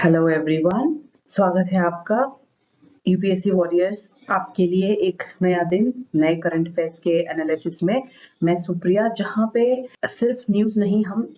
Hello everyone, स्वागत है आपका यूपीएससी वॉरियर्स। आपके लिए एक नया दिन नए करंट अफेयर्स के एनालिसिस में मैं सुप्रिया, जहां पे सिर्फ न्यूज नहीं, हम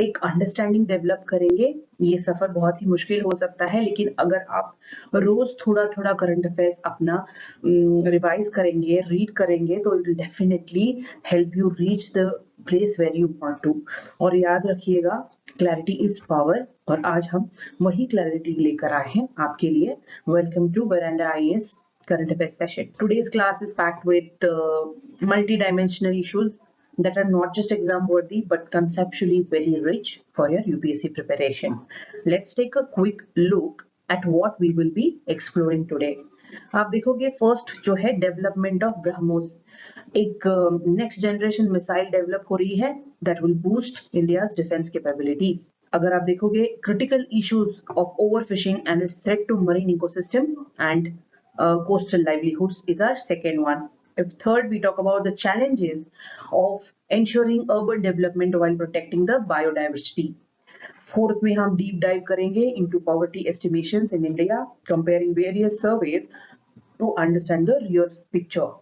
एक अंडरस्टैंडिंग डेवलप करेंगे। ये सफर बहुत ही मुश्किल हो सकता है, लेकिन अगर आप रोज थोड़ा थोड़ा करंट अफेयर्स अपना रिवाइज करेंगे, रीड करेंगे, तो it will definitely help you reach the place where you want to. और याद रखिएगा, क्लैरिटी इज पावर, और आज हम वही क्लैरिटी लेकर आए हैं आपके लिए। Welcome to Veranda IAS current affairs session. Today's class is packed with multi-dimensional issues that are not just exam worthy but conceptually very rich for your UPSC preparation. Let's take a quick look at what we will be exploring today. आप देखोगे first जो है development of BrahMos, एक next generation missile develop हो रही है that will boost India's defence capabilities. अगर आप देखोगे critical issues of overfishing and its threat to marine ecosystem and coastal livelihoods is our second one. If third, we talk about the challenges of ensuring urban development while protecting the biodiversity. Fourth में हम deep dive करेंगे into poverty estimations in India, comparing various surveys to understand the real picture.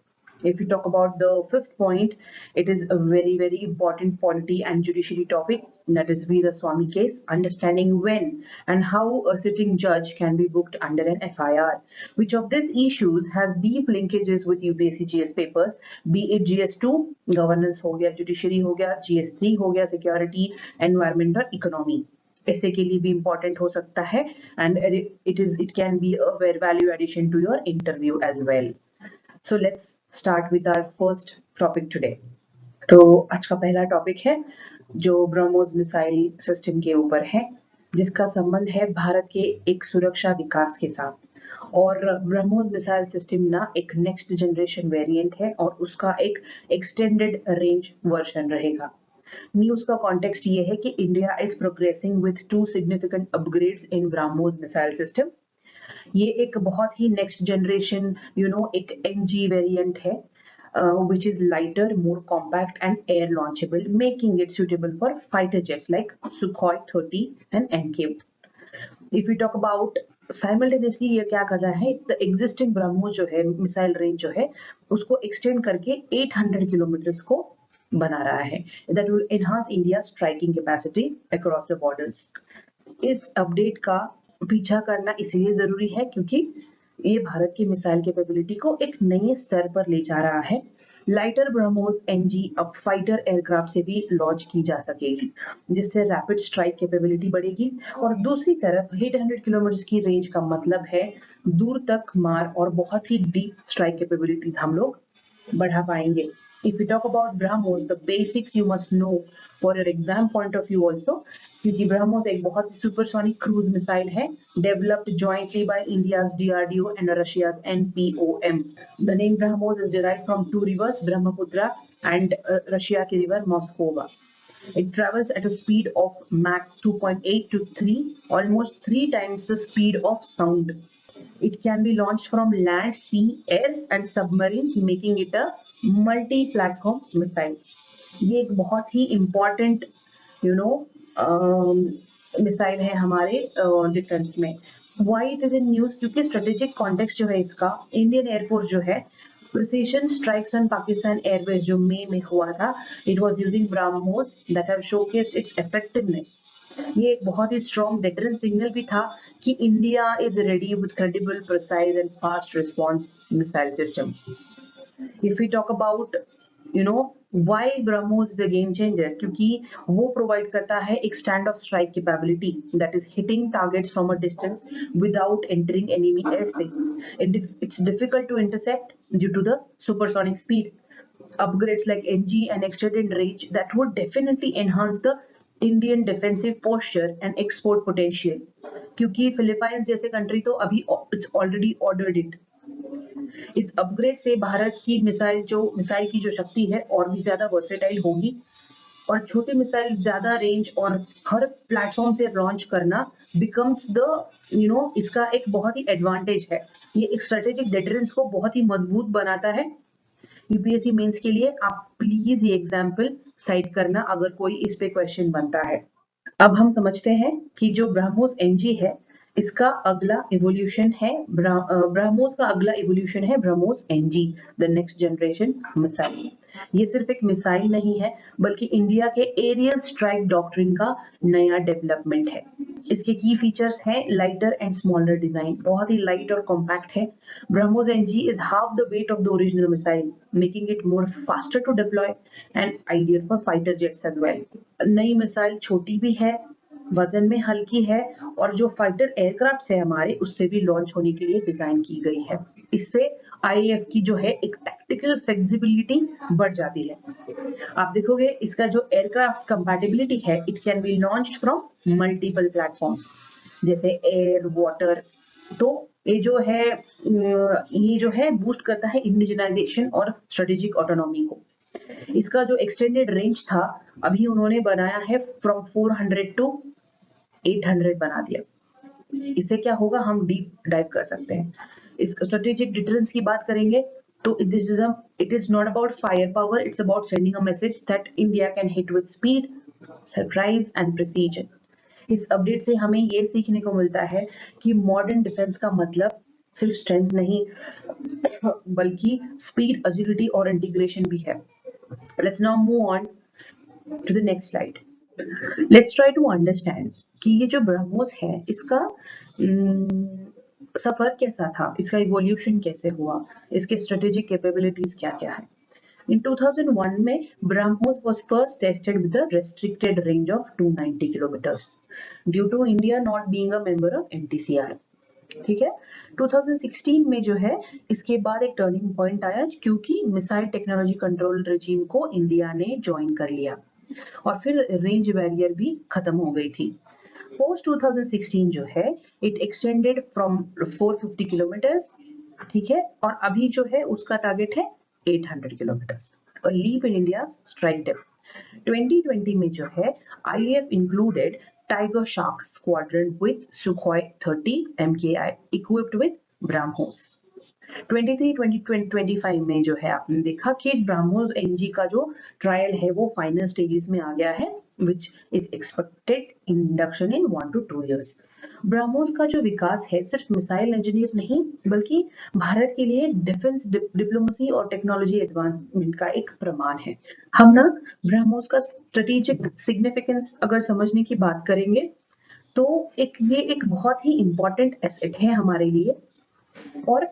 If we talk about the fifth point, it is a very important polity and judiciary topic, that is Veeraswamy case, understanding when and how a sitting judge can be booked under an FIR. Which of these issues has deep linkages with UPSC GS papers, be it GS2 governance हो गया, judiciary हो गया, GS3 हो गया, security, environment और economy. ऐसे के लिए भी important हो सकता है, and it can be a very value addition to your interview as well. So let's start with our first topic today. तो आज का पहला टॉपिक है जो ब्रह्मोस मिसाइल सिस्टम के ऊपर है, जिसका संबंध है भारत के एक सुरक्षा विकास के साथ। और ब्रह्मोस मिसाइल सिस्टम ना एक नेक्स्ट जनरेशन वेरिएंट है और उसका एक एक्सटेंडेड रेंज वर्जन रहेगा। न्यूज का कॉन्टेक्स्ट ये है कि India is progressing with 2 significant upgrades in BrahMos missile system. ये एक बहुत ही नेक्स्ट जनरेशन एक एनजी वेरिएंट है, which is lighter, more compact and air launchable, making it suitable for fighter jets like Sukhoi 30 and MK. If we talk about simultaneously ये क्या कर रहा है, the existing BrahMos जो है मिसाइल रेंज जो है उसको एक्सटेंड करके 800 किलोमीटर को बना रहा है, that will enhance India's striking capacity across the borders. इस अपडेट का पीछा करना इसलिए जरूरी है क्योंकि ये भारत की मिसाइल कैपेबिलिटी को एक नए स्तर पर ले जा रहा है। लाइटर ब्रह्मोस एनजी अब फाइटर एयरक्राफ्ट से भी लॉन्च की जा सकेगी, जिससे रैपिड स्ट्राइक कैपेबिलिटी बढ़ेगी। और दूसरी तरफ 800 किलोमीटर की रेंज का मतलब है दूर तक मार और बहुत ही डीप स्ट्राइक कैपेबिलिटीज हम लोग बढ़ा पाएंगे। If we talk about BrahMos, the basics you must know for your exam point of view also, क्योंकि BrahMos एक बहुत ही सुपरसोनिक क्रूज मिसाइल है, developed jointly by India's DRDO and Russia's NPOM. The name BrahMos is derived from 2 rivers, Brahmaputra and Russia की river Moskova. It travels at a speed of Mach 2.8 to 3, almost 3 times the speed of sound. It can be launched from land, sea, air and submarines, making it a multi-platform missile. ये एक बहुत ही important missile है हमारे defence में। Why it is in news? क्योंकि strategic context जो है इसका, इंडियन एयरफोर्स जो है precision strikes on Pakistan Airways जो मई में हुआ था, it was using BrahMos that have showcased its effectiveness. ये एक बहुत ही स्ट्रॉन्ग डेटरेंस सिग्नल भी था कि India is ready with credible, precise and fast response missile system. If we talk about why BrahMos is a game changer, क्योंकि वो provide करता है एक stand off strike capability that is hitting targets from a distance without entering enemy air space. It's difficult to intercept due to the supersonic speed. Upgrades like NG and extended range that would definitely enhance the Indian defensive posture and export potential, क्योंकि Philippines जैसे country तो अभी it's already ordered it. इस upgrade से भारत की missile की जो शक्ति है और भी ज्यादा वर्सेटाइल होगी, और छोटी मिसाइल ज्यादा रेंज और हर प्लेटफॉर्म से लॉन्च करना बिकम्स द इसका एक बहुत ही एडवांटेज है। ये एक स्ट्रेटेजिक डेटरेंस को बहुत ही मजबूत बनाता है। यूपीएससी मेंस के लिए आप प्लीज ये एग्जाम्पल साइट करना अगर कोई इस पे क्वेश्चन बनता है। अब हम समझते हैं कि जो ब्रह्मोस एनजी है इसका अगला इवोल्यूशन है ब्रह्मोस का अगला इवोल्यूशन है BrahMos NG, the next generation missile. ये सिर्फ एक मिसाइल नहीं है बल्कि इंडिया के एरियल स्ट्राइक डॉक्ट्रिन का नया डेवलपमेंट है। इसके की फीचर्स हैं लाइटर एंड स्मॉलर डिजाइन, बहुत ही लाइट और कॉम्पैक्ट है। BrahMos NG is half the weight of the original missile, making it more faster to deploy and ideal for fighter jets as well. नई मिसाइल छोटी भी है, वजन में हल्की है और जो फाइटर एयरक्राफ्ट है हमारे उससे भी लॉन्च होने के लिए डिजाइन की गई है। इससे आईएएफ की जो है एक टैक्टिकल फ्लेक्सिबिलिटी बढ़ जाती है। आप देखोगे इसका जो एयरक्राफ्ट कंपैटिबिलिटी है, it can be launched from multiple platforms जैसे एयर, वाटर। तो ये जो है बूस्ट करता है इंडिजिनाइजेशन और स्ट्रेटेजिक ऑटोनॉमी को। इसका जो एक्सटेंडेड रेंज था अभी उन्होंने बनाया है फ्रॉम 400 टू 800 बना दिया। इससे क्या होगा, हम डीप डाइव कर सकते हैं। इस स्ट्रेटेजिक डिटरेंस की बात करेंगे तो it is not about fire power, it's about sending a message that India can hit with speed, surprise and precision. इस अपडेट से हमें ये सीखने को मिलता है कि मॉडर्न डिफेंस का मतलब सिर्फ स्ट्रेंथ नहीं बल्कि स्पीड, एजिलिटी और इंटीग्रेशन भी है। Let's now move on to the next slide. Let's try to understand कि ये जो ब्रह्मोस है इसका सफर कैसा था, इसका इवोल्यूशन कैसे हुआ, इसके स्ट्रेटेजिक कैपेबिलिटीज क्या क्या है। In 2001 में BrahMos was first tested with a restricted range of 290 kilometers due to India not being a member of NTCR. ठीक है, 2016 में जो है इसके बाद एक टर्निंग पॉइंट आया क्योंकि मिसाइल टेक्नोलॉजी कंट्रोल रेजिम को इंडिया ने ज्वाइन कर लिया और फिर रेंज बैरियर भी खत्म हो गई थी। पोस्ट 2016 जो है इट एक्सटेंडेड फ्रॉम 450 किलोमीटर्स, ठीक है, और अभी जो है उसका टारगेट है 800 किलोमीटर्स। और leap in India strike depth 2020 में जो है IAF included Tiger Shark squadron with Sukhoi 30 MKI equipped with BrahMos। 23-20-25 में जो है आपने देखा कि ब्रह्मोस एनजी का जो ट्रायल है वो फाइनल स्टेजेस में आ गया है, which is expected induction in 1 to 2 years। BrahMos का जो विकास है सिर्फ मिसाइल इंजीनियर नहीं बल्कि भारत के लिए डिफेंस डिप्लोमेसी और टेक्नोलॉजी एडवांसमेंट का एक प्रमाण है। हम ना ब्रह्मोस का स्ट्रेटेजिक सिग्निफिकेंस अगर समझने की बात करेंगे तो ये एक बहुत ही इंपॉर्टेंट एसेट है हमारे लिए। और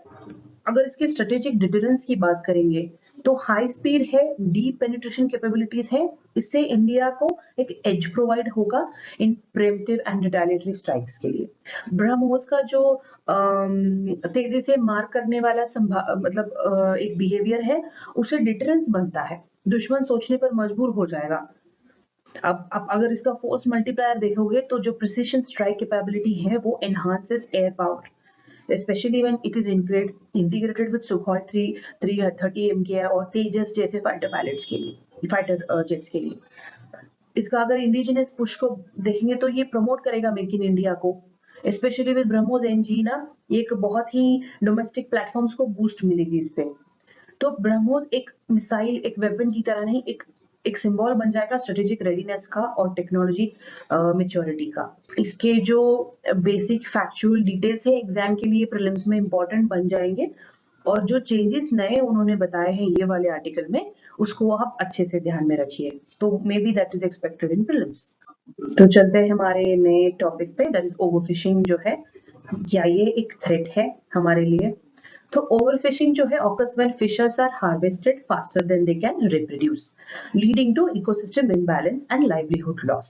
अगर इसके स्ट्रेटेजिक डिटरेंस की बात करेंगे तो हाई स्पीड है, डीप पेनिट्रेशन कैपेबिलिटीज है, इससे इंडिया को एक एज प्रोवाइड होगा इन प्रिवेंटिव एंड रिटेलिएटरी स्ट्राइक्स के लिए। ब्रह्मोस का जो तेजी से मार करने वाला एक बिहेवियर है उससे डिटरेंस बनता है, दुश्मन सोचने पर मजबूर हो जाएगा। अब अगर इसका फोर्स मल्टीप्लायर देखोगे तो जो प्रिसिशन स्ट्राइक कैपेबिलिटी है वो enhances air power, especially when it is integrated with Sukhoi 330 MKI और तेजस जैसे फाइटर जेट्स के लिए। इसका अगर इंडिजिनस पुश को देखेंगे तो ये प्रमोट करेगा मेक इन इंडिया को, स्पेशली विद ब्रह्मोस एनजी ना, एक बहुत ही डोमेस्टिक प्लेटफॉर्म्स को बूस्ट मिलेगी इस पे। तो ब्रह्मोस एक मिसाइल, एक वेपन की तरह नहीं, एक सिंबल बन जाएगा स्ट्रेटेजिक रेडीनेस का और टेक्नोलॉजी मैच्योरिटी का। इसके जो बेसिक फैक्चुअल डिटेल्स है एग्जाम के लिए प्रीलिम्स में इंपॉर्टेंट बन जाएंगे और जो चेंजेस नए उन्होंने बताए हैं ये वाले आर्टिकल में उसको आप अच्छे से ध्यान में रखिए, तो may be that is expected in prelims. तो चलते हैं हमारे नए टॉपिक पे, दैट इज ओवरफिशिंग। जो है क्या ये एक थ्रेट है हमारे लिए? तो ओवरफिशिंग जो है occurs when fishes are harvested faster than they can reproduce, leading to ecosystem imbalance and livelihood loss।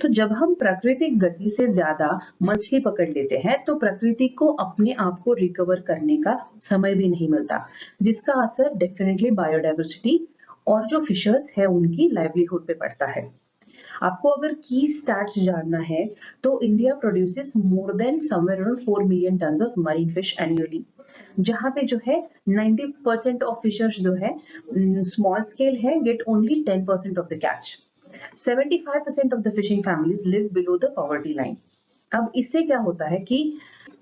तो जब हम प्राकृतिक गति से ज्यादा मछली पकड़ लेते हैं तो प्रकृति को अपने आप को रिकवर करने का समय भी नहीं मिलता, जिसका असर डेफिनेटली बायोडाइवर्सिटी और जो फिशर्स है उनकी लाइवलीहुड पे पड़ता है। आपको अगर की स्टैट्स जानना है तो India produces more than somewhere around 4 million tons of marine fish annually, जहां पे जो है 90% ऑफ फिशर्स जो है स्मॉल स्केल है, get only 10% of the catch. 75% of the fishing families live below the poverty line। अब इससे क्या होता है कि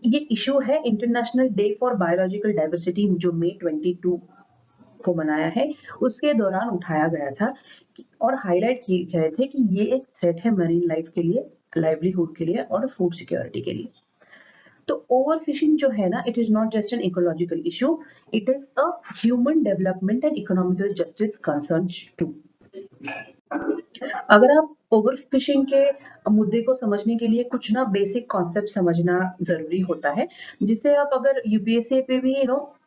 ये इशू है international day for biological diversity जो मई 22 को मनाया है उसके दौरान उठाया गया था और हाईलाइट किए गए थे कि ये एक थ्रेट है मरीन लाइफ के लिए, लाइवलीहुड के लिए और फूड सिक्योरिटी के लिए। तो ओवर फिशिंग जो है ना, it is not just an ecological issue, it is a human development and economical justice concern too. अगर आप ओवर फिशिंग के मुद्दे को समझने के लिए कुछ ना बेसिक कॉन्सेप्ट समझना जरूरी होता है, जिसे आप अगर यूपीएससी पे भी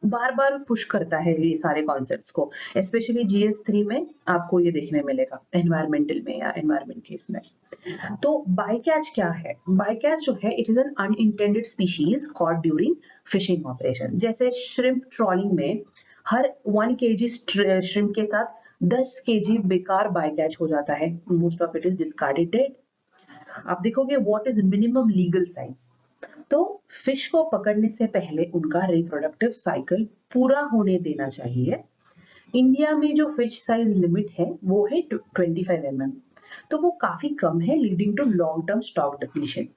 बार बार पुश करता है ये सारे कॉन्सेप्ट्स को, स्पेशली जीएस 3 में आपको ये देखने मिलेगा, एनवायरमेंटल में या एनवायरमेंट केस में। तो बाय कैच क्या है? बाय कैच जो है, it is an unintended species caught during fishing operation. जैसे श्रिम्प ट्रॉलिंग में हर 1 kg श्रिम्प के साथ 10 kg बेकार बाय कैच हो जाता है, most of it is discarded dead. आप देखोगे what is minimum legal size, तो फिश को पकड़ने से पहले उनका रिप्रोडक्टिव साइकिल पूरा होने देना चाहिए। इंडिया में जो फिश साइज लिमिट है वो है 25 mm, तो वो काफी कम है, leading to long term stock depletion.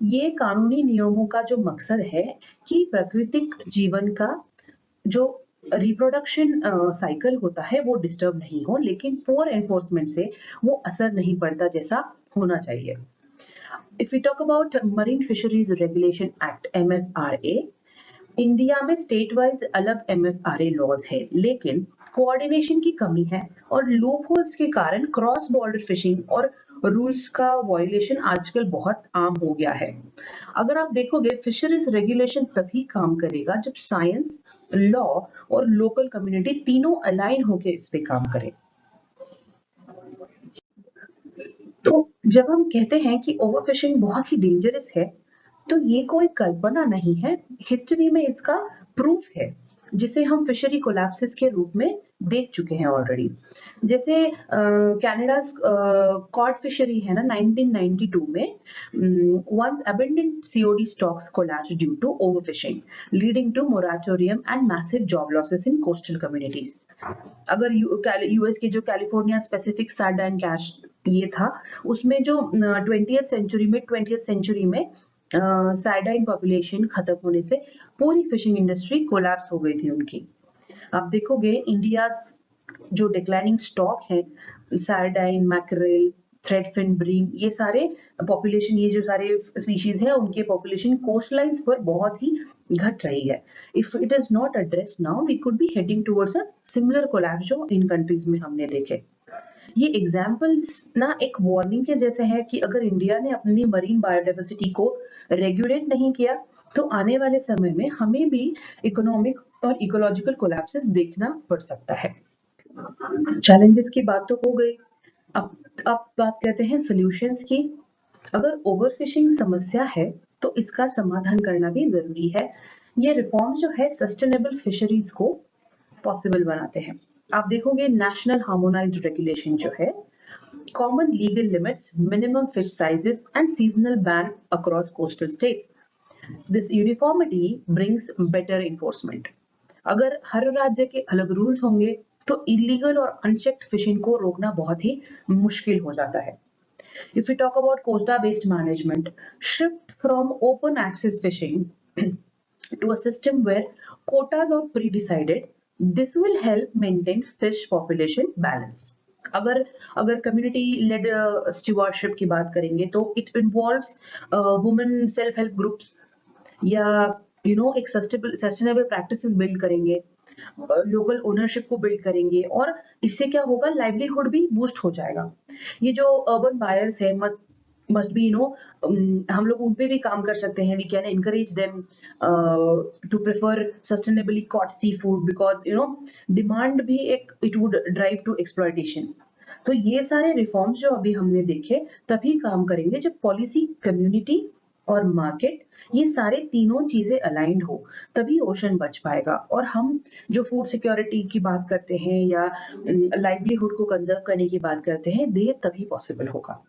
ये कानूनी नियमों का जो मकसद है कि प्राकृतिक जीवन का जो रिप्रोडक्शन साइकिल होता है वो डिस्टर्ब नहीं हो, लेकिन पुअर एनफोर्समेंट से वो असर नहीं पड़ता जैसा होना चाहिए। If you talk about marine fisheries regulation act MFRA, India में स्टेट वाइज अलग MFRA लॉज है, लेकिन कोऑर्डिनेशन की कमी है और लूप होल्स के कारण क्रॉस बॉर्डर फिशिंग और रूल्स का वायलेशन आजकल बहुत आम हो गया है। अगर आप देखोगे फिशरीज रेगुलेशन तभी काम करेगा जब साइंस, लॉ और लोकल कम्युनिटी तीनों अलाइन होकर इस पे काम करें। तो जब हम कहते हैं कि ओवरफिशिंग बहुत ही डेंजरस है, तो ये कोई कल्पना नहीं है, हिस्ट्री में इसका प्रूफ है, जिसे हम फिशरी कोलैप्सिस के रूप में देख चुके हैं ऑलरेडी। जैसे कनाडा कॉड फिशरी है ना, 1992 में once abundant COD stocks collapsed due to overfishing, leading to moratorium and massive job losses in coastal communities. अगर यूएस के जो कैलिफोर्निया स्पेसिफिक सार्डाइन कैच ये था, उसमें जो 20th सेंचुरी में सार्डाइन पॉपुलेशन खत्म होने से पूरी फिशिंग इंडस्ट्री कोलैप्स हो गई थी उनकी। आप देखोगे इंडिया जो डिक्लाइनिंग स्टॉक है, सार्डाइन, मैकरेल, थ्रेडफिन, ब्रीम, ये सारे पॉपुलेशन, ये जो सारे स्पीशीज है उनके पॉपुलेशन कोस्ट लाइंस पर बहुत ही घट रही है। If it is not addressed now, we could be heading towards a similar collapse जो इन कंट्रीज में हमने देखे। ये एग्जाम्पल्स ना एक वार्निंग के जैसे है कि अगर इंडिया ने अपनी मरीन बायोडाइवर्सिटी को रेगुलेट नहीं किया, तो आने वाले समय में हमें भी इकोनॉमिक और इकोलॉजिकल कोलैप्सेस देखना पड़ सकता है। चैलेंजेस की बात तो हो गई, अब बात करते हैं सॉल्यूशंस की। अगर ओवरफिशिंग समस्या है तो इसका समाधान करना भी जरूरी है। ये रिफॉर्म जो है सस्टेनेबल फिशरीज को पॉसिबल बनाते हैं। आप देखोगे नेशनल हार्मोनाइज्ड रेगुलेशन जो है, common legal limits, minimum fish sizes and seasonal ban across coastal states. This uniformity brings better enforcement. अगर हर राज्य के अलग रूल्स होंगे तो इलीगल और अनचेक्ड फिशिंग को रोकना बहुत ही मुश्किल हो जाता है। If we talk about quota-based management, shift from open access fishing to a system where quotas are pre-decided, this will help maintain fish population balance. अगर कम्युनिटी लेड स्टीवर्डशिप की बात करेंगे तो it involves women self help groups, या एक sustainable practices build करेंगे, local ownership को build करेंगे, और इससे क्या होगा, लाइवलीहुड भी बूस्ट हो जाएगा। ये जो अर्बन बायर्स है मस्ट बी हम लोग उन पे भी काम कर सकते हैं। We can encourage them to prefer sustainably caught seafood, because demand भी एक it would drive to exploitation. तो ये सारे रिफॉर्म्स जो अभी हमने देखे तभी काम करेंगे जब पॉलिसी, कम्युनिटी और मार्केट, ये सारे तीनों चीजें अलाइंड हो, तभी ओशन बच पाएगा। और हम जो फूड सिक्योरिटी की बात करते हैं या लाइवलीहुड को कंजर्व करने की बात करते हैं, ये तभी पॉसिबल होगा।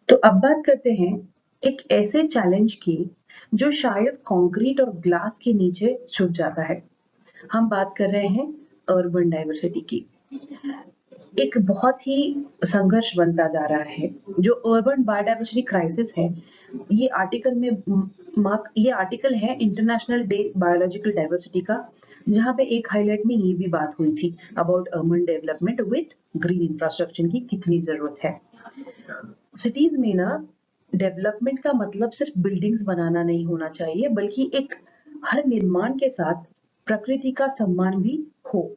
तो अब बात करते हैं एक ऐसे चैलेंज की जो शायद कंक्रीट और ग्लास के नीचे छुप जाता है। हम बात कर रहे हैं अर्बन डाइवर्सिटी की। एक बहुत ही संघर्ष बनता जा रहा है जो अर्बन बायोडाइवर्सिटी क्राइसिस है। ये आर्टिकल है इंटरनेशनल डे बायोलॉजिकल डाइवर्सिटी का, जहाँ पे एक हाईलाइट में ये भी बात हुई थी about urban development with green infrastructure की कितनी जरूरत है। सिटीज में ना डेवलपमेंट का मतलब सिर्फ बिल्डिंग्स बनाना नहीं होना चाहिए, बल्कि एक हर निर्माण के साथ प्रकृति का सम्मान भी हो।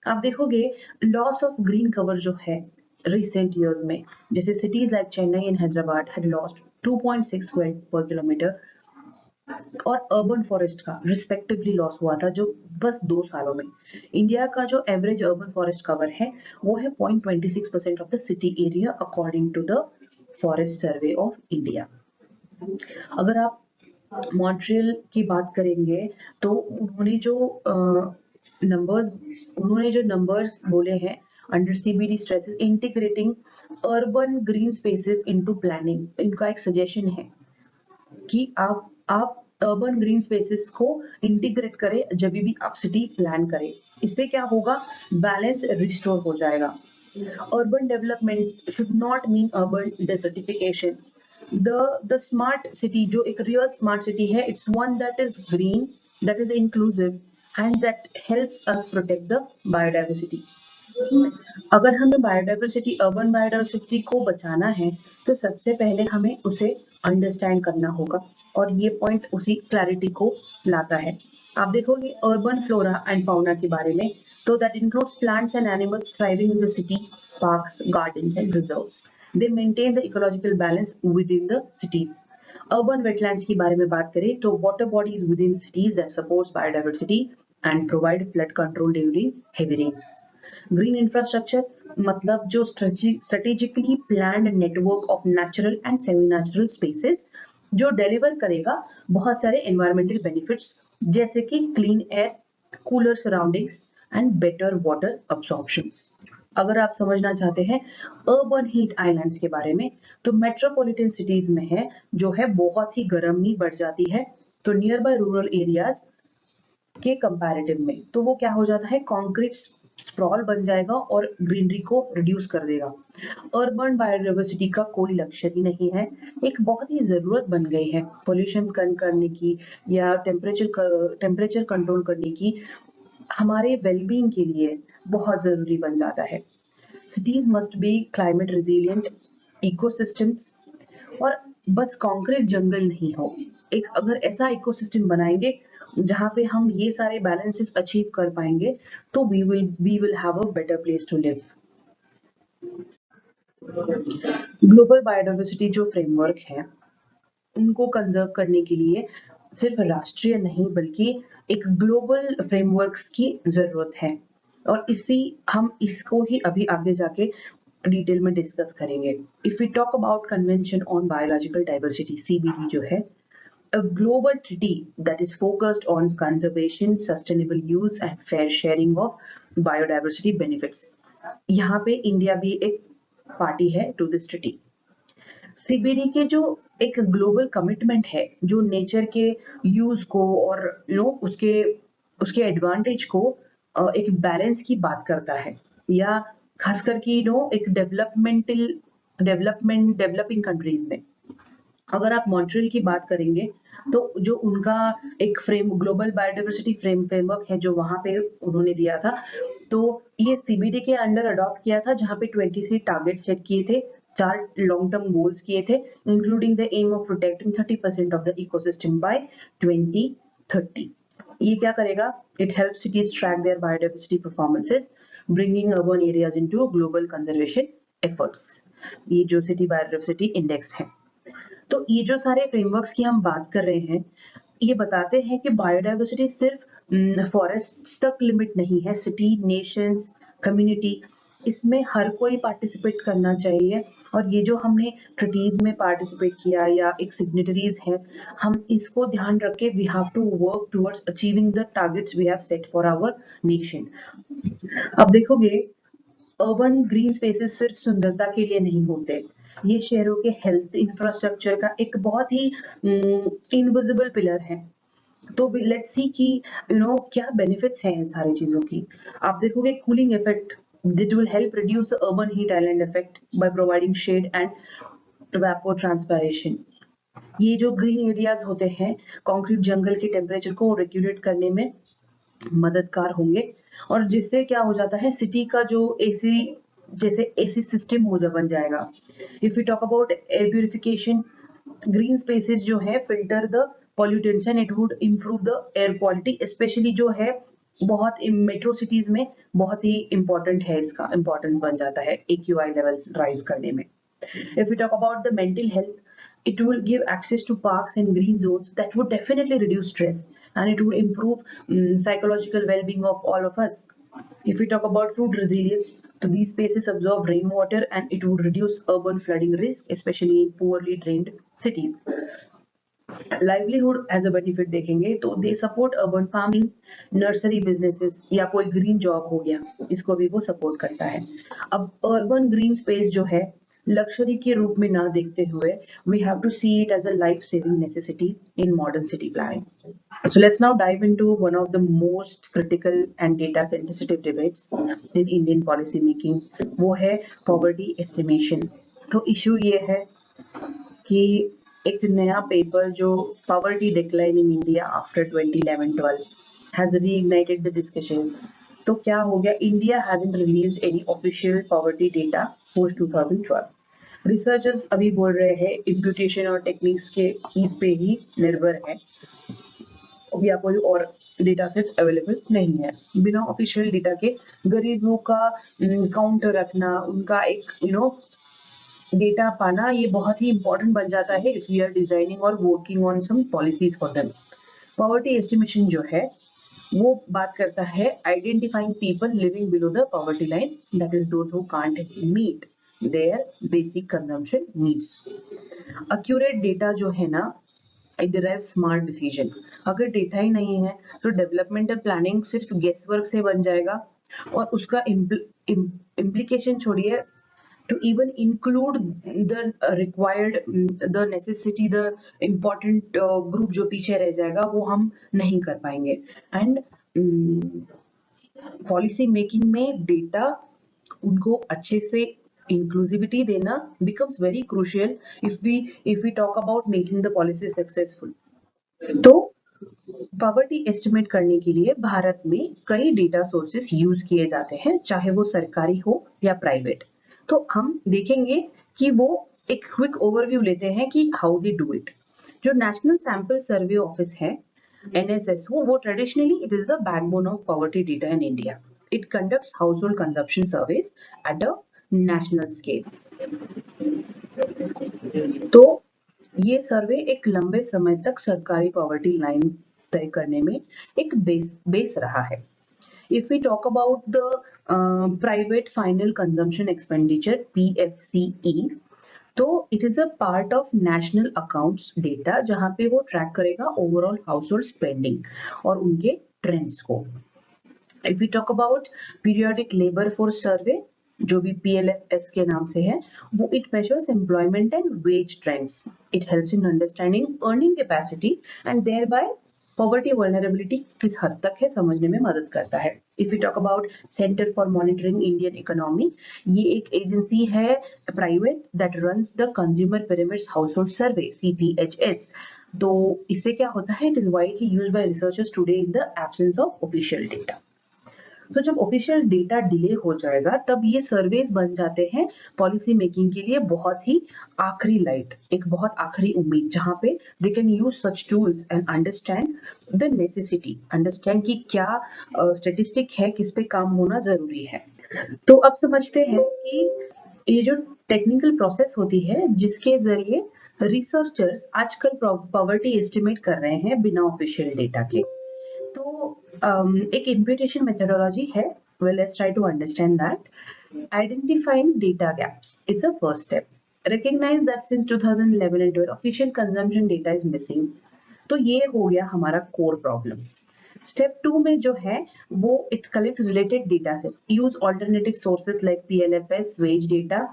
आप देखोगे लॉस ऑफ ग्रीन कवर जो है रिसेंट इयर्स में, जैसे cities like Chennai and Hyderabad had lost 2.6 square पर किलोमीटर और अर्बन फॉरेस्ट का रिस्पेक्टिवली लॉस हुआ था जो बस 2 सालों में। इंडिया का जो एवरेज अर्बन फॉरेस्ट कवर है वो है 0.26% of the city area according to the forest survey of India. अगर आप मॉन्ट्रियल की बात करेंगे तो नंबर्स उन्होंने जो नंबर्स बोले हैं under CBD stresses integrating urban green spaces into planning, इनका एक सजेशन है कि आप अर्बन ग्रीन स्पेसेस को इंटीग्रेट करें जब भी आप सिटी प्लान करें। इससे क्या होगा, बैलेंस रिस्टोर हो जाएगा। Urban development should not mean urban desertification. The smart city जो एक रियल स्मार्ट सिटी है, it's one that is green, that is inclusive and that helps us protect the biodiversity. अगर हमें बायोडाइवर्सिटी, अर्बन बायोडाइवर्सिटी को बचाना है तो सबसे पहले हमें उसे अंडरस्टैंड करना होगा, और ये पॉइंट उसी क्लैरिटी को लाता है। आप देखोगे अर्बन फ्लोरा एंड फाउना के बारे में, तो that includes plants and animals thriving in the city, parks, gardens and reserves. They maintain the ecological balance within the cities. Urban wetlands के बारे में बात करें तो water bodies within cities that supports biodiversity and provide flood control during heavy rains. Green infrastructure मतलब जो strategically planned network of natural and semi natural spaces जो deliver करेगा बहुत सारे एनवायरमेंटल बेनिफिट्स, जैसे कि clean air, cooler surroundings and better water absorptions. अगर आप समझना चाहते हैं अर्बन हीट आइलैंड्स के बारे में, तो मेट्रोपॉलिटन सिटीज में है जो है बहुत ही गर्मी बढ़ जाती है, तो नियर बाय रूरल एरियाज के कंपैरेटिव में तो वो क्या हो जाता है, कंक्रीट स्प्रॉल बन जाएगा और ग्रीनरी को रिड्यूस कर देगा। अर्बन बायोडाइवर्सिटी का कोई लक्ष्य ही नहीं है, एक बहुत ही जरूरत बन गई है पोल्यूशन कम करने की या टेम्परेचर कंट्रोल करने की, हमारे वेलबींग के लिए बहुत जरूरी बन जाता है। Cities must be climate resilient ecosystems, और बस कंक्रीट जंगल नहीं हो, एक अगर ऐसा इकोसिस्टम बनाएंगे जहां पे हम ये सारे बैलेंसेस अचीव कर पाएंगे तो we will have a better place to live. Global biodiversity जो फ्रेमवर्क है उनको कंजर्व करने के लिए सिर्फ राष्ट्रीय नहीं बल्कि एक ग्लोबल फ्रेमवर्क्स की जरूरत है, और हम इसको ही अभी आगे जाके डिटेल में डिस्कस करेंगे। If we talk about convention on biological diversity CBD जो है, a global treaty that is focused on conservation, sustainable use and fair sharing of biodiversity benefits. यहाँ पे इंडिया भी एक पार्टी है टू दिस ट्रीटी। सीबीडी के जो एक ग्लोबल कमिटमेंट है जो नेचर के यूज को और उसके एडवांटेज को एक बैलेंस की बात करता है, या खास करके एक डेवलपिंग कंट्रीज में। अगर आप मॉन्ट्रियल की बात करेंगे तो जो उनका एक ग्लोबल बायोडाइवर्सिटी फ्रेमवर्क है जो वहां पे उन्होंने दिया था, तो ये सीबीडी के अंडर अडॉप्ट किया था, जहां पे 23 टारगेट सेट किए थे, 4 लॉन्ग टर्म गोल्स किए थे, including the aim of protecting 30% of the ecosystem by 2030। ये क्या करेगा, it help cities track their biodiversity performances, bringing urban areas into global conservation efforts. ये जो सिटी बायोडाइवर्सिटी इंडेक्स है, तो ये जो सारे फ्रेमवर्क्स की हम बात कर रहे हैं ये बताते हैं कि बायोडाइवर्सिटी सिर्फ फॉरेस्ट तक लिमिट नहीं है, सिटी, नेशंस, कम्युनिटी, इसमें हर कोई पार्टिसिपेट करना चाहिए। और ये जो हमने ट्रीटीज में पार्टिसिपेट किया या एक सिग्नेटरीज है, हम इसको ध्यान रख के we have to work towards achieving the targets we have set for our nation. अब देखोगे अर्बन ग्रीन स्पेसेस सिर्फ सुंदरता के लिए नहीं होते, ये शहरों के हेल्थ इंफ्रास्ट्रक्चर का एक बहुत ही इनविजिबल पिलर है। तो लेट्स सी कि क्या बेनिफिट्स हैं इन सारी चीजों की। आप देखोगे cooling effect, that will help reduce the urban heat island effect by providing shade and vapour transpiration. ये जो ग्रीन एरियाज होते हैं कंक्रीट जंगल के टेम्परेचर को रेगुलेट करने में मददगार होंगे, और जिससे क्या हो जाता है सिटी का जो एसी जैसे एसी सिस्टम हो बन जाएगा। If you talk about air purification, green spaces जो है filter the pollutants and it would improve the air quality, specially जो है बहुत मेट्रो सिटीज में बहुत ही इंपॉर्टेंट है, इसका इंपॉर्टेंस बन जाता है AQI लेवल्स राइज करने में। If we talk about the mental health, it will give access to parks and green zones that would definitely reduce stress, and it would improve psychological well-being of all of us. If we talk about food resilience, so these spaces absorb rainwater and it would reduce urban flooding risk, especially in poorly drained cities. Livelihood as a benefit देखेंगे तो they support urban farming, nursery businesses या कोई green job हो गया, इसको भी वो support करता है। अब अर्बन ग्रीन स्पेस जो है लक्जरी के रूप में ना देखते हुए we have to see it as a life saving necessity in modern city planning. So let's now dive into one of the most critical and data sensitive debates in Indian policy making. वो है poverty estimation. तो issue ये है कि एक नया paper जो poverty decline in India after 2011-12 has reignited the discussion. तो क्या हो गया, India hasn't released any official poverty data post 2012. Researchers अभी बोल रहे हैं इम्प्यूटेशन और टेक्निक्स के इस पे ही निर्भर है या कोई और डेटा सेट अवेलेबल नहीं है. बिना ऑफिशियल डेटा के गरीबों का काउंट रखना, उनका एक डेटा पाना ये बहुत ही इंपॉर्टेंट बन जाता है इफ वी आर डिजाइनिंग और working on some policies for them. Poverty estimation जो है वो बात करता है identifying people living below the poverty line, that is those who can't meet their basic consumption needs. Accurate data जो है ना, इट डिराइव स्मार्ट डिसीजन. अगर डेटा ही नहीं है तो डेवलपमेंटल प्लानिंग सिर्फ गेस वर्क से बन जाएगा और उसका इम्प्लीकेशन छोड़िए, to even include the required, the necessity, the important group जो पीछे रह जाएगा वो हम नहीं कर पाएंगे. एंड पॉलिसी मेकिंग में डेटा उनको अच्छे से इंक्लूसिविटी देना becomes very crucial if we talk about making the policy successful. तो पॉवर्टी एस्टिमेट करने के लिए भारत में कई डेटा सोर्सेस यूज किए जाते हैं, चाहे वो सरकारी हो या प्राइवेट. तो हम देखेंगे कि वो एक क्विक ओवरव्यू लेते हैं कि हाउ दे डू इट. जो नेशनल सैंपल सर्वे ऑफिस है NSS, वो traditionally it is the backbone of poverty data in India. It conducts household consumption surveys at a national scale. तो ये सर्वे एक लंबे समय तक सरकारी पॉवर्टी लाइन तय करने में एक बेस रहा है. If we talk about the private final consumption expenditure PFCE, तो it is a part of national accounts data जहां पे वो ट्रैक करेगा overall household spending और उनके ट्रेंड्स को. If we talk about periodic labor force survey, जो भी PLFS के नाम से है, वो it measures employment and wage trends. It helps in understanding earning capacity and thereby poverty vulnerability किस हद तक है समझने में मदद करता है. If you talk about centre for monitoring Indian economy, ये एक एजेंसी है private that runs the consumer pyramids household survey CPHS. तो इससे क्या होता है, it is widely used by researchers today in the absence of official data. तो जब ऑफिशियल डेटा डिले हो जाएगा तब ये सर्वेस बन जाते हैं पॉलिसी मेकिंग के लिए बहुत ही आखिरी लाइट, एक बहुत आखिरी उम्मीद, जहां पे they can use such tools and understand the necessity, understand कि क्या स्टैटिस्टिक है, किस पे काम होना जरूरी है. तो अब समझते हैं कि ये जो टेक्निकल प्रोसेस होती है जिसके जरिए रिसर्चर्स आजकल पॉवर्टी एस्टिमेट कर रहे हैं बिना ऑफिशियल डेटा के. तो एक इम्प्यूटेशन मेथोडोलॉजी है. Well, let's try to understand that. Identifying data gaps. It's a first step. Recognize that since 2011 and 12, official consumption data is missing. तो ये हो गया हमारा कोर प्रॉब्लम. स्टेप 2 में जो है वो it collect related data sets, use alternative sources like PLFS, wage data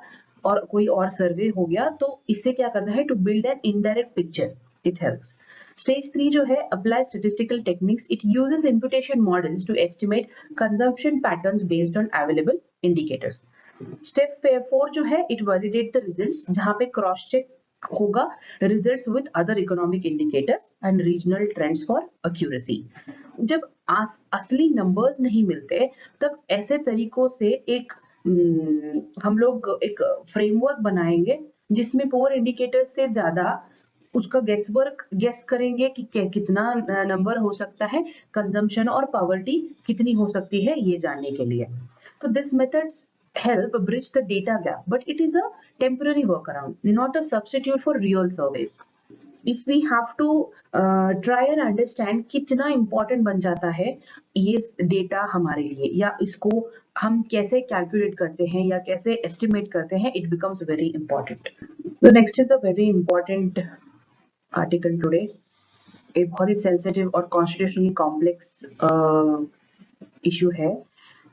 और कोई और सर्वे हो गया. तो इससे क्या करना है, to build an indirect picture. It helps. Stage 3 जो है apply statistical techniques. It uses imputation models to estimate consumption patterns based on available indicators. Step 4 जो है it validate the results, जहाँ पे cross check होगा results with other economic indicators and regional trends for accuracy. जब असली numbers नहीं मिलते तब ऐसे तरीकों से एक हम लोग एक फ्रेमवर्क बनाएंगे जिसमें पुअर इंडिकेटर्स से ज्यादा उसका गेस करेंगे कि कितना नंबर हो सकता है, कंजम्पशन और पॉवर्टी कितनी हो सकती है, ये जानने के लिए। तो this methods help bridge the data gap, but it is a temporary workaround, not a substitute for real service. If we have to try and understand कितना important बन जाता है ये डेटा हमारे लिए, या इसको हम कैसे कैलकुलेट करते हैं या कैसे एस्टिमेट करते हैं, it becomes very important. So next is a very important article today. एक बहुत ही सेंसिटिव और कॉन्स्टिट्यूशनली कॉम्प्लेक्स इशू है,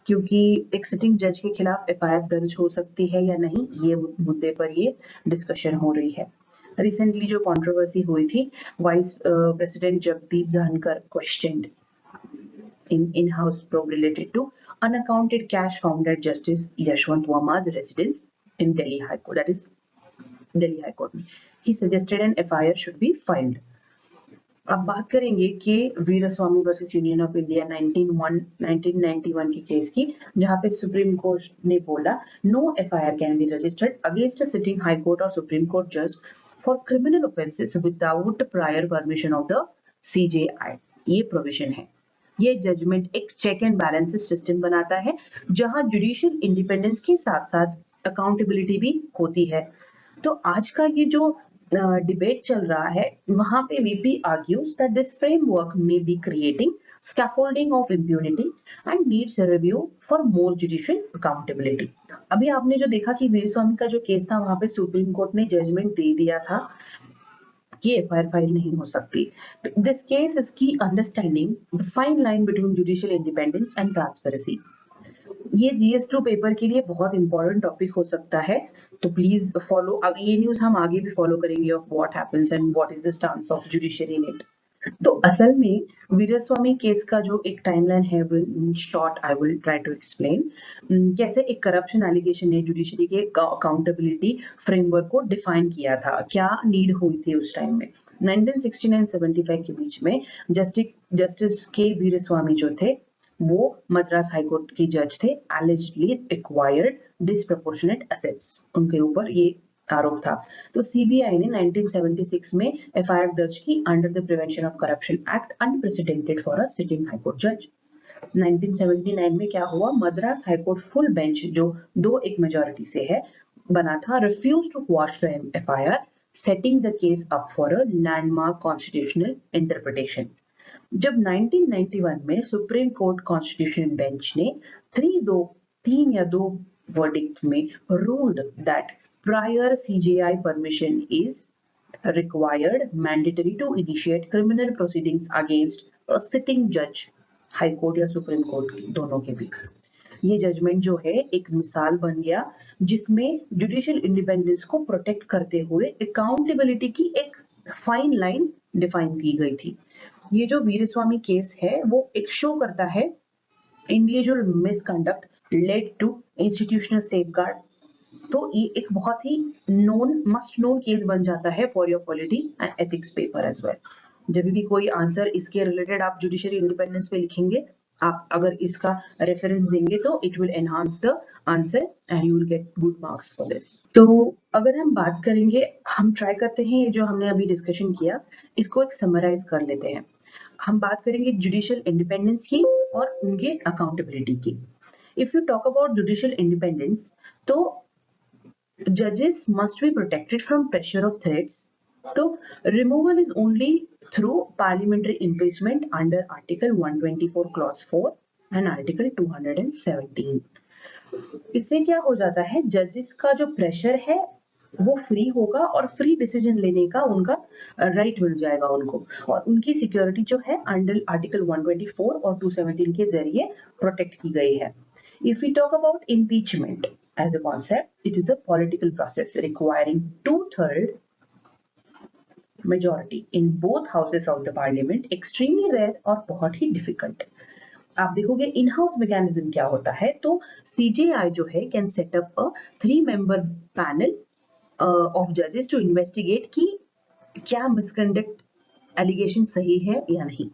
क्योंकि एक सिटिंग जज के खिलाफ एफआईआर दर्ज हो सकती है या नहीं, ये मुद्दे पर ये डिस्कशन हो रही है। रिसेंटली जो कंट्रोवर्सी हुई थी, वाइस प्रेसिडेंट जगदीप धनकर questioned in in-house probe related to unaccounted cash found at Justice Yashwant Verma's residence in Delhi High Court, that is Delhi High Court. He suggested an FIR should be filed. अब बात करेंगे कि Veeraswami versus union of India 1991 की case की, जहां पे supreme Court ने बोला no FIR can be registered against a sitting high court और सुप्रीम कोर्ट जज for criminal offences without prior permission of the CJI. ये प्रोविजन है। ये जजमेंट एक चेक एंड बैलेंसेस सिस्टम बनाता है, जहां जुडिशियल इंडिपेंडेंस के साथ साथ अकाउंटेबिलिटी भी होती है। तो आज का ये जो डिबेट चल रहा है, वहां पे VP argues that this framework may be creating scaffolding of impunity and needs a review for more judicial accountability. अभी आपने जो देखा कि वीरस्वामी का जो केस था, वहां पे सुप्रीम कोर्ट ने जजमेंट दे दिया था कि एफआईआर फाइल नहीं हो सकती। दिस केस इज की understanding the fine line between judicial independence and transparency. ये GS2 पेपर के लिए बहुत इंपॉर्टेंट टॉपिक हो सकता है, तो प्लीज फॉलो, ये न्यूज हम आगे भी फॉलो करेंगे of what happens and what is the stance of judiciary in it. तो असल में वीरस्वामी केस का जो एक टाइमलाइन है, short I will try to explain कैसे एक करप्शन एलिगेशन ने जुडिशरी के अकाउंटेबिलिटी फ्रेमवर्क को डिफाइन किया था, क्या नीड हुई थी उस टाइम में। 1969-75 के बीच में जस्टिस के वीरस्वामी जो थे, वो मद्रास हाईकोर्ट की जज थे, allegedly acquired disproportionate assets, उनके ऊपर ये आरोप था। तो सीबीआई ने 1976 में एफआईआर दर्ज की under the prevention of corruption act, unprecedented for a sitting high court जज। 1979 में क्या हुआ, मद्रास हाईकोर्ट फुल बेंच जो 2-1 मेजॉरिटी से है बना था, refuse to quash the FIR, setting the case up for a landmark constitutional interpretation. जब 1991 में सुप्रीम कोर्ट कॉन्स्टिट्यूशन बेंच ने 3 या 2 वर्डिक्ट में ruled that prior CJI permission is required mandatory to initiate criminal proceedings against a sitting जज, high court या Supreme Court दोनों के भी। ये जजमेंट जो है एक मिसाल बन गया, जिसमें जुडिशियल इंडिपेंडेंस को प्रोटेक्ट करते हुए अकाउंटेबिलिटी की एक फाइन लाइन डिफाइन की गई थी। ये जो वीरस्वामी केस है, वो एक शो करता है individual misconduct led to institutional safeguard. तो ये एक बहुत ही मस्ट नोन केस बन जाता है for your polity and ethics paper as well. जब भी कोई आंसर इसके रिलेटेड आप जुडिशरी इंडिपेंडेंस पे लिखेंगे, आप अगर इसका रेफरेंस देंगे तो it will enhance the answer and you will get good marks for this. तो अगर हम बात करेंगे, हम ट्राई करते हैं ये जो हमने अभी डिस्कशन किया, इसको एक समराइज कर लेते हैं। हम बात करेंगे जुडिशियल इंडिपेंडेंस की और उनके अकाउंटेबिलिटी की। If you talk about judicial independence, तो जजेस must be protected from pressure of threats. तो removal is only through parliamentary impeachment under Article 124 Clause 4 and Article 217. इससे क्या हो जाता है, जजेस का जो प्रेशर है वो फ्री होगा और फ्री डिसीजन लेने का उनका राइट मिल जाएगा उनको, और उनकी सिक्योरिटी जो है अंडर आर्टिकल 124 और 217 के जरिए प्रोटेक्ट की गई है। If we talk about impeachment as a concept, it is a political process requiring 2/3 majority in both houses of the parliament, extremely rare और बहुत ही difficult। आप देखोगे इन हाउस मैकेनिज्म क्या होता है, तो CJI जो है can set up a 3-member panel of जजेस टू इन्वेस्टिगेट कि क्या मिसकंडक्ट एलिगेशन सही है या नहीं।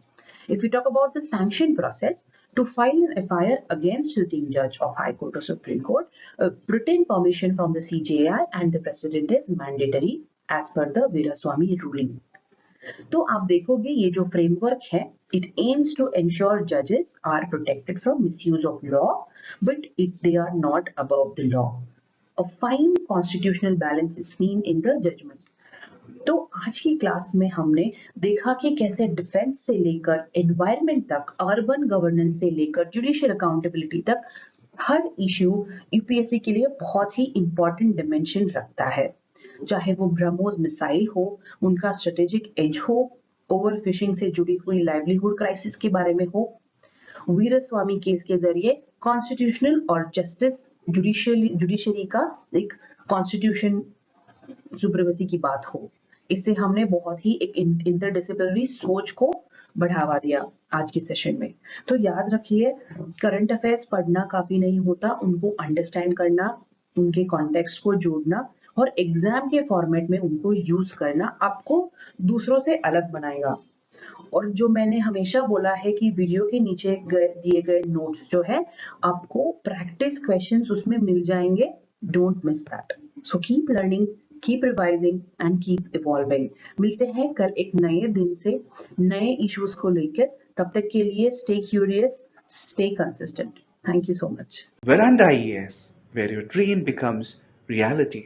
If we talk about the sanction process, to file an FIR against sitting judge of High Court or Supreme Court, written permission from the CJI and the President is mandatory as per the Veeraswamy ruling. तो आप देखोगे ये जो framework है, it aims to ensure judges are protected from misuse of law, but they are not above the law. A fine constitutional balance is seen in the judgment. तो आज की class में हमने देखा कि कैसे डिफेंस से लेकर एनवायरनमेंट तक, अर्बन गवर्नेंस से लेकर जुडिशियल अकाउंटेबिलिटी तक हर इश्यू यूपीएससी के लिए बहुत ही इंपॉर्टेंट डिमेंशन रखता है, चाहे वो ब्रह्मोस मिसाइल हो, उनका स्ट्रेटेजिक एज हो, ओवरफिशिंग से जुड़ी हुई लाइवलीहुड क्राइसिस के बारे में हो, वीरस्वामी केस के जरिए कॉन्स्टिट्यूशनल और जस्टिस जुडिशरी का एक कॉन्स्टिट्यूशन सुप्रीमेसी की बात हो। इससे हमने बहुत ही एक इंटरडिसिप्लिनरी सोच को बढ़ावा दिया आज के सेशन में। तो याद रखिए, करंट अफेयर्स पढ़ना काफी नहीं होता, उनको अंडरस्टैंड करना, उनके कॉन्टेक्स्ट को जोड़ना और एग्जाम के फॉर्मेट में उनको यूज करना आपको दूसरों से अलग बनाएगा। और जो मैंने हमेशा बोला है कि वीडियो के नीचे दिए गए नोट्स जो है, आपको प्रैक्टिस क्वेश्चंस उसमें मिल जाएंगे। Don't miss that. So keep learning, keep revising and keep evolving. मिलते हैं कल एक नए दिन से नए इश्यूज को लेकर। तब तक के लिए stay curious, stay consistent. Thank you so much. Veranda IAS, where your dream becomes reality.